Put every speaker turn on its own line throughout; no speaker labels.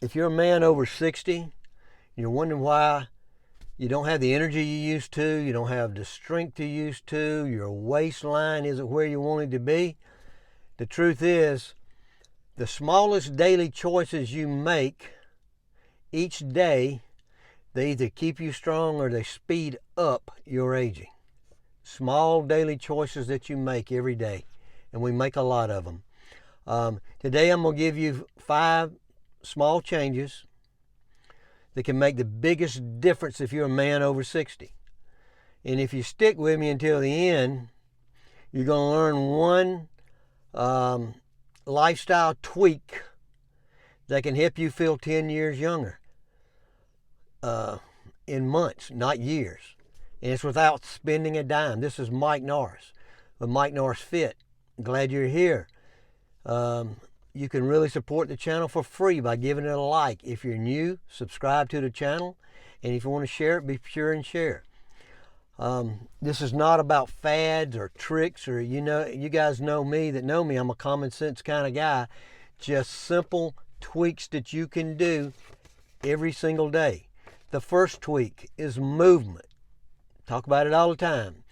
if you're a man over 60, you're wondering why you don't have the energy you used to, you don't have the strength you used to, your waistline isn't where you want it to be. The truth is, the smallest daily choices you make each day, they either keep you strong or they speed up your aging. Small daily choices that you make every day, and we make a lot of them. Today I'm going to give you 5 small changes that can make the biggest difference if you're a man over 60. And if you stick with me until the end, you're going to learn one lifestyle tweak that can help you feel 10 years younger in months, not years. And it's without spending a dime. This is Mike Norris with Mike Norris Fit. Glad you're here. You can really support the channel for free by giving it a like. If you're new, subscribe to the channel. And if you want to share it, be sure and share. This is not about fads or tricks, or you guys know me that know me. I'm a common sense kind of guy. Just simple tweaks that you can do every single day. The first tweak is movement. Talk about it all the time.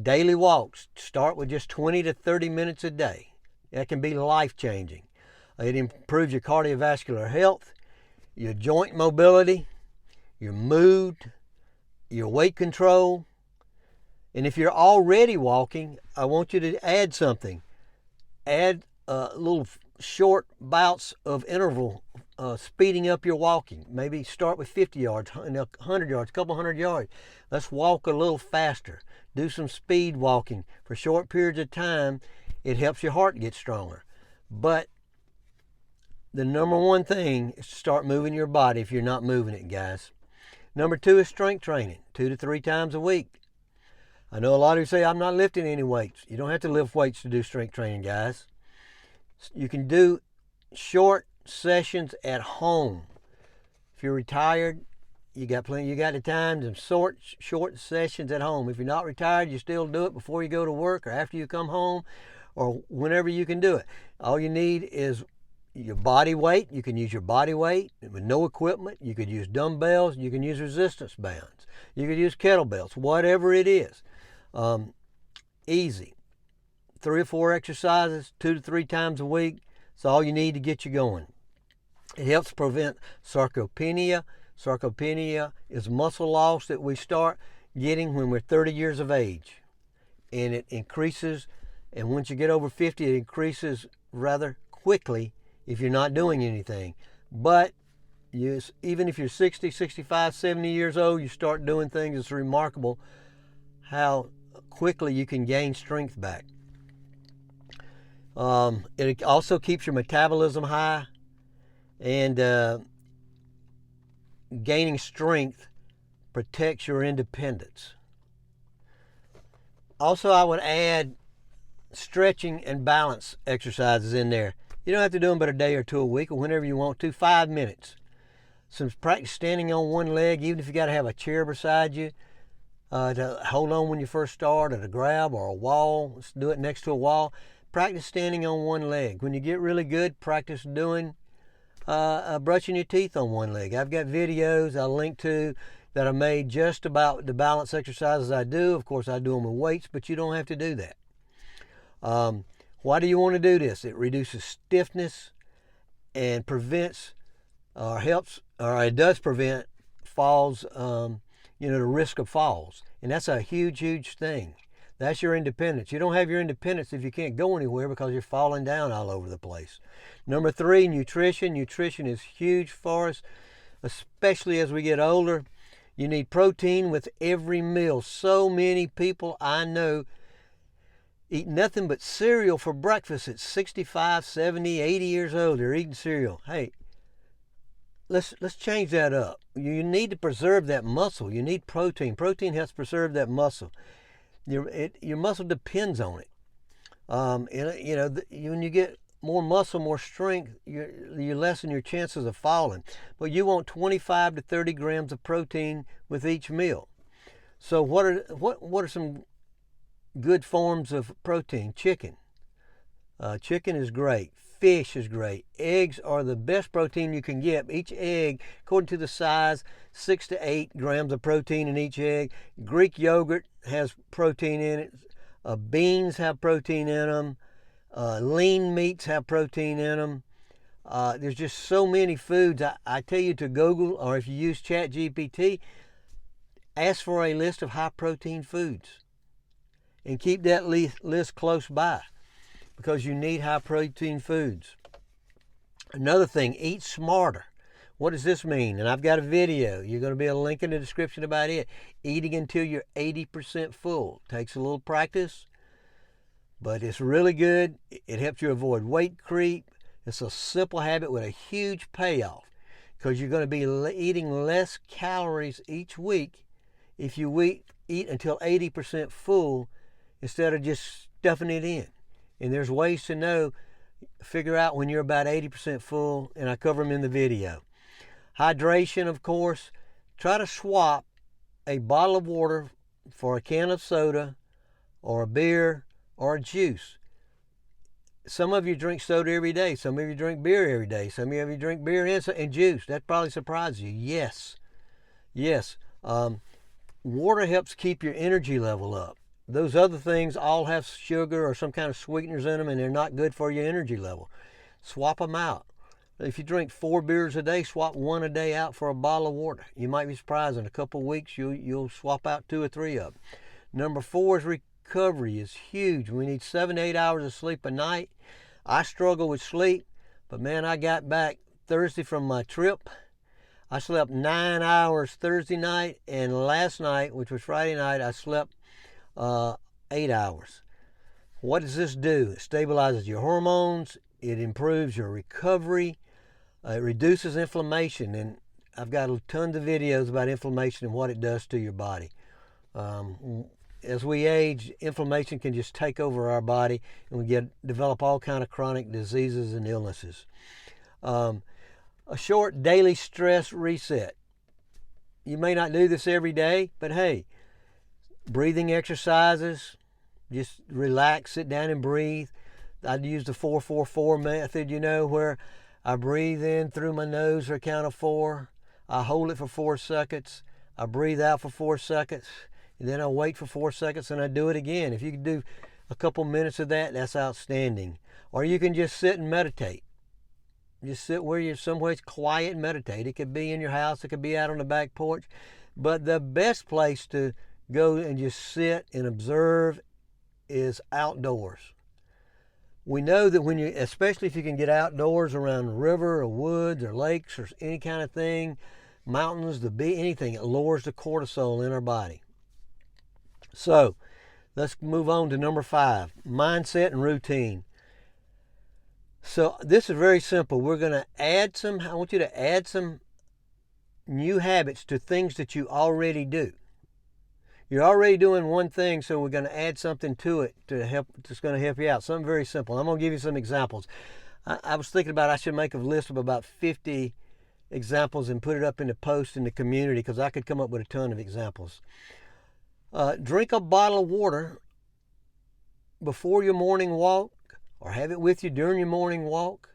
Daily walks. Start with just 20 to 30 minutes a day. That can be life-changing. It improves your cardiovascular health, your joint mobility, your mood, your weight control. And if you're already walking, I want you to add something. Add little short bouts of interval, speeding up your walking. Maybe start with 50 yards, 100 yards, a couple hundred yards. Let's walk a little faster. Do some speed walking for short periods of time. It helps your heart get stronger. But the number one thing is to start moving your body if you're not moving it, guys. Number 2 is strength training, 2 to 3 times a week. I know a lot of you say, I'm not lifting any weights. You don't have to lift weights to do strength training, guys. You can do short sessions at home. If you're retired, you got the time to short sessions at home. If you're not retired, you still do it before you go to work or after you come home or whenever you can do it. All you need is your body weight. You can use your body weight with no equipment. You could use dumbbells. You can use resistance bands. You could use kettlebells, whatever it is. Easy. 3 or 4 exercises, 2 to 3 times a week. It's all you need to get you going. It helps prevent sarcopenia. Sarcopenia is muscle loss that we start getting when we're 30 years of age. And it increases, and once you get over 50, it increases rather quickly if you're not doing anything. But even if you're 60, 65, 70 years old, you start doing things. It's remarkable how quickly you can gain strength back. It also keeps your metabolism high, and gaining strength protects your independence. Also, I would add stretching and balance exercises in there. You don't have to do them but a day or 2 a week or whenever you want to. 5 minutes. Some practice standing on one leg, even if you got to have a chair beside you to hold on when you first start, or to grab, or a wall. Let's do it next to a wall. Practice standing on one leg. When you get really good, practice doing brushing your teeth on one leg. I've got videos I'll link to that I made just about the balance exercises I do. Of course, I do them with weights, but you don't have to do that. Why do you want to do this? It reduces stiffness and prevents or helps, or it does prevent falls, the risk of falls. And that's a huge, huge thing. That's your independence. You don't have your independence if you can't go anywhere because you're falling down all over the place. Number 3, nutrition. Nutrition is huge for us, especially as we get older. You need protein with every meal. So many people I know eat nothing but cereal for breakfast at 65, 70, 80 years old. They're eating cereal. Hey, let's change that up. You need to preserve that muscle. You need protein. Protein helps preserve that muscle. Your muscle depends on it. When you get more muscle, more strength, you lessen your chances of falling. But you want 25 to 30 grams of protein with each meal. So what are some good forms of protein? Chicken. Chicken is great. Fish is great. Eggs are the best protein you can get. Each egg, according to the size, 6 to 8 grams of protein in each egg. Greek yogurt has protein in it. Beans have protein in them. Lean meats have protein in them. There's just so many foods. I tell you to Google, or if you use ChatGPT, ask for a list of high protein foods and keep that list close by, because you need high protein foods. Another thing, eat smarter. What does this mean? And I've got a video. You're going to be a link in the description about it. Eating until you're 80% full. Takes a little practice, but it's really good. It helps you avoid weight creep. It's a simple habit with a huge payoff, because you're going to be eating less calories each week if you eat until 80% full instead of just stuffing it in. And there's ways to figure out when you're about 80% full, and I cover them in the video. Hydration, of course. Try to swap a bottle of water for a can of soda or a beer or a juice. Some of you drink soda every day. Some of you drink beer every day. Some of you drink beer and juice. That probably surprises you. Yes. Water helps keep your energy level up. Those other things all have sugar or some kind of sweeteners in them, and they're not good for your energy level. Swap them out. If you drink 4 beers a day, swap 1 a day out for a bottle of water. You might be surprised, in a couple of weeks you'll swap out 2 or 3 of them. Number 4 is recovery. Is huge. We need 7 to 8 hours of sleep a night. I struggle with sleep, but man, I got back Thursday from my trip. I slept 9 hours Thursday night, and last night, which was Friday night, I slept 8 hours. What does this do? It stabilizes your hormones. It improves your recovery. It reduces inflammation, and I've got tons of videos about inflammation and what it does to your body. As we age, inflammation can just take over our body, and we develop all kind of chronic diseases and illnesses. A short daily stress reset. You may not do this every day, but hey, breathing exercises, just relax, sit down and breathe. I use the 4-4-4 method, where I breathe in through my nose for a count of 4. I hold it for 4 seconds. I breathe out for 4 seconds. And then I wait for 4 seconds, and I do it again. If you can do a couple minutes of that, that's outstanding. Or you can just sit and meditate. Just sit where you're somewhere quiet and meditate. It could be in your house. It could be out on the back porch. But the best place to go and just sit and observe is outdoors. We know that especially if you can get outdoors around a river or woods or lakes or any kind of thing, mountains, anything, it lowers the cortisol in our body. So let's move on to number 5, mindset and routine. So this is very simple. We're going to I want you to add some new habits to things that you already do. You're already doing one thing, so we're going to add something to it that's going to help you out. Something very simple. I'm going to give you some examples. I was thinking I should make a list of about 50 examples and put it up in the post in the community, because I could come up with a ton of examples. Drink a bottle of water before your morning walk, or have it with you during your morning walk.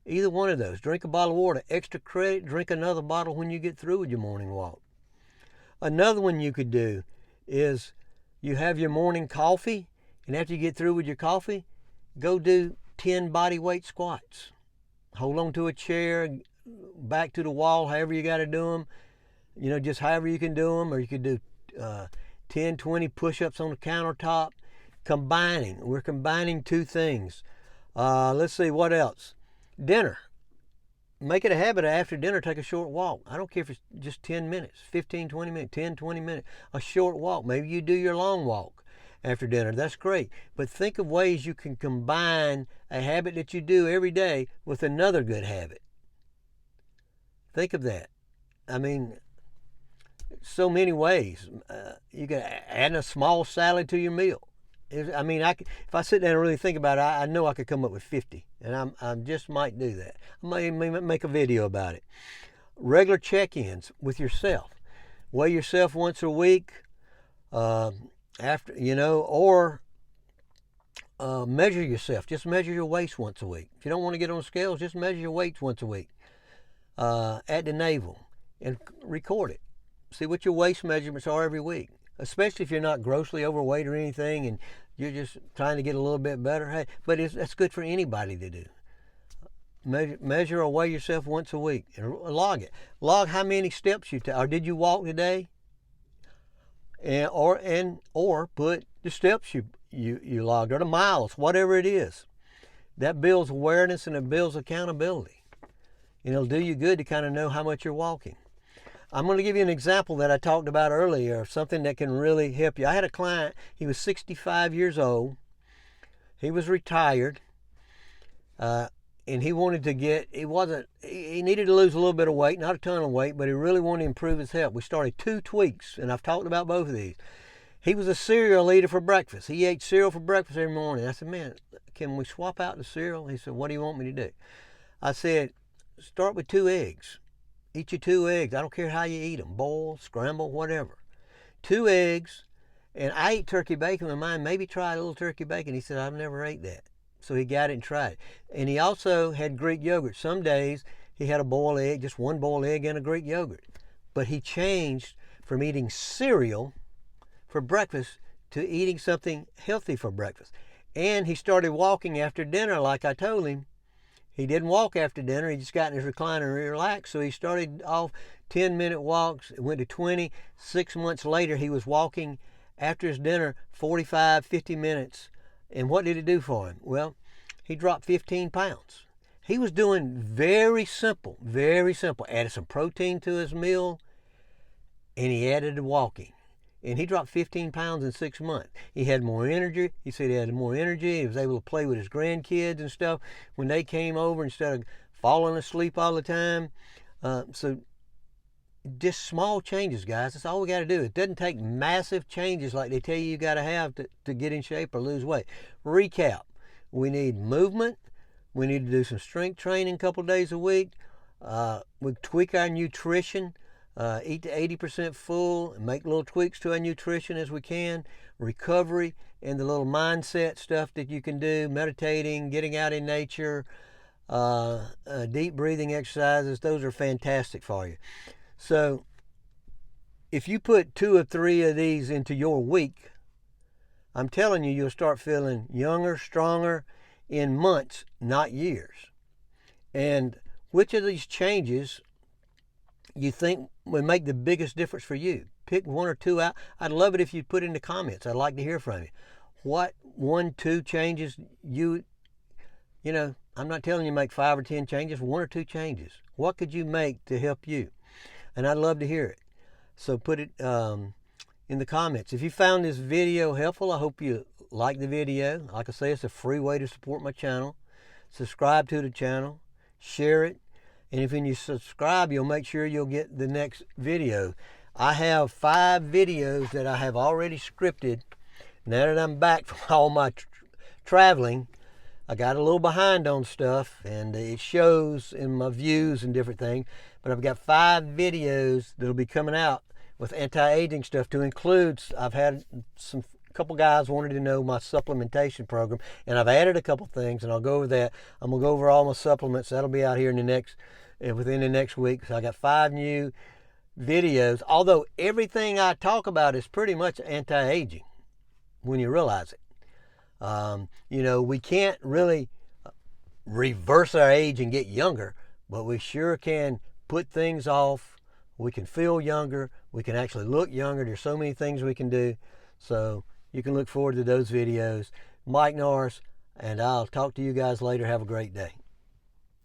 Either one of those. Drink a bottle of water. Extra credit, drink another bottle when you get through with your morning walk. Another one you could do is you have your morning coffee, and after you get through with your coffee, go do 10 body weight squats. Hold on to a chair, back to the wall, however you got to do them. Just however you can do them, or you could do 10, 20 push-ups on the countertop. We're combining 2 things. Let's see, what else? Dinner. Make it a habit of after dinner, take a short walk. I don't care if it's just 10 minutes, 15, 20 minutes, 10, 20 minutes, a short walk. Maybe you do your long walk after dinner. That's great. But think of ways you can combine a habit that you do every day with another good habit. Think of that. So many ways. You can add a small salad to your meal. If I sit down and really think about it, I know I could come up with 50, and I just might do that. I may make a video about it. Regular check-ins with yourself. Weigh yourself once a week, or measure yourself. Just measure your waist once a week. If you don't want to get on the scales, just measure your weights once a week at the navel and record it. See what your waist measurements are every week, especially if you're not grossly overweight or anything and you're just trying to get a little bit better. Hey, but that's good for anybody to do. Measure or weigh yourself once a week and log it. Log how many steps you take. Or did you walk today? Or put the steps you logged, or the miles, whatever it is. That builds awareness and it builds accountability. And it'll do you good to kind of know how much you're walking. I'm going to give you an example that I talked about earlier of something that can really help you. I had a client, he was 65 years old. He was retired. And he wanted to he needed to lose a little bit of weight, not a ton of weight, but he really wanted to improve his health. We started 2 tweaks, and I've talked about both of these. He was a cereal eater for breakfast. He ate cereal for breakfast every morning. I said, man, can we swap out the cereal? He said, what do you want me to do? I said, start with 2 eggs. Eat your 2 eggs. I don't care how you eat them, boil, scramble, whatever. 2 eggs, and I ate turkey bacon with mine. Maybe try a little turkey bacon. He said, I've never ate that. So he got it and tried it. And he also had Greek yogurt. Some days he had a boiled egg, just 1 boiled egg and a Greek yogurt. But he changed from eating cereal for breakfast to eating something healthy for breakfast. And he started walking after dinner like I told him. He didn't walk after dinner. He just got in his recliner and relaxed. So he started off 10-minute walks. It went to 20. 6 months later, he was walking after his dinner 45, 50 minutes. And what did it do for him? Well, he dropped 15 pounds. He was doing very simple, very simple. Added some protein to his meal, and he added the walking. And he dropped 15 pounds in 6 months. He had more energy. He said he had more energy. He was able to play with his grandkids and stuff when they came over instead of falling asleep all the time. So just small changes, guys. That's all we got to do. It doesn't take massive changes like they tell you got to have to get in shape or lose weight. Recap. We need movement. We need to do some strength training a couple days a week. We tweak our nutrition. Eat to 80% full and make little tweaks to our nutrition as we can. Recovery and the little mindset stuff that you can do. Meditating, getting out in nature, deep breathing exercises. Those are fantastic for you. So if you put 2 or 3 of these into your week, I'm telling you, you'll start feeling younger, stronger in months, not years. And which of these changes you think would make the biggest difference for you? Pick 1 or 2 out. I'd love it if you put in the comments. I'd like to hear from you. What 1, 2 changes you know, I'm not telling you make 5 or 10 changes, 1 or 2 changes. What could you make to help you? And I'd love to hear it. So put it in the comments. If you found this video helpful, I hope you like the video. Like I say, it's a free way to support my channel. Subscribe to the channel. Share it. And if you subscribe, you'll make sure you'll get the next video. I have 5 videos that I have already scripted. Now that I'm back from all my traveling, I got a little behind on stuff, and it shows in my views and different things. But I've got 5 videos that'll be coming out with anti-aging stuff to include. I've had a couple guys wanted to know my supplementation program, and I've added a couple things, and I'll go over that. I'm gonna go over all my supplements. That'll be out here within the next week. So I got 5 new videos. Although everything I talk about is pretty much anti-aging, when you realize it. You know, we can't really reverse our age and get younger, but we sure can put things off. We can feel younger. We can actually look younger. There's so many things we can do. So you can look forward to those videos. Mike Norris, and I'll talk to you guys later. Have a great day.